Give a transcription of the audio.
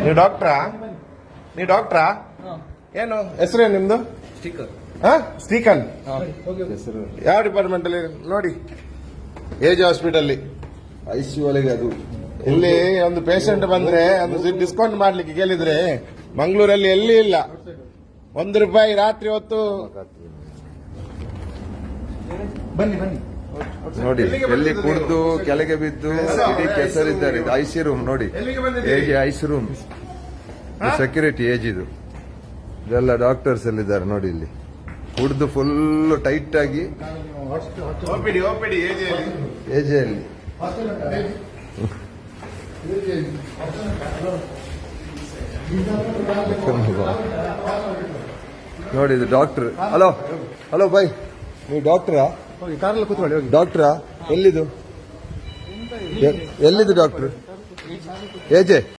ನೀವು ಡಾಕ್ಟ್ರಾ? ಏನು ಹೆಸರೇನು ನಿಮ್ದು? ಸ್ಟೀಕನ್. ಯಾವ ಡಿಪಾರ್ಟ್ಮೆಂಟ್ ಅಲ್ಲಿ? ನೋಡಿ, ಏಜ್ ಹಾಸ್ಪಿಟಲ್ ICU ಒಳಗೆ ಅದು. ಇಲ್ಲಿ ಒಂದು ಪೇಷಂಟ್ ಬಂದ್ರೆ ಒಂದು ಡಿಸ್ಕೌಂಟ್ ಮಾಡ್ಲಿಕ್ಕೆ ಕೇಳಿದ್ರೆ ಮಂಗಳೂರಲ್ಲಿ ಎಲ್ಲಿ ಇಲ್ಲ. ₹1 ರಾತ್ರಿ ಹೊತ್ತು. ನೋಡಿ, ಎಲ್ಲಿ ಕುಡಿದು ಕೆಳಗೆ ಬಿದ್ದು ಇಡೀ ಕೆಸರಿದ್ದಾರೆ. ಇದು IC ರೂಮ್ ನೋಡಿ, ಹೇಗೆ IC ರೂಮ್. ಸೆಕ್ಯೂರಿಟಿ ಏಜ್ ಇದು. ಇದೆಲ್ಲ ಡಾಕ್ಟರ್ಸ್ ಎಲ್ಲಿದ್ದಾರೆ ನೋಡಿ. ಇಲ್ಲಿ ಕುಡಿದು ಫುಲ್ ಟೈಟ್ ಆಗಿ ಏಜೆಯಲ್ಲಿ ನೋಡಿ. ಇದು ಡಾಕ್ಟರ್. ಹಲೋ ಬೈ, ನೀವು ಡಾಕ್ಟರಾ? ಡಾಕ್ಟರಾ? ಎಲ್ಲಿದು ಡಾಕ್ಟರ್? ಏಜೆ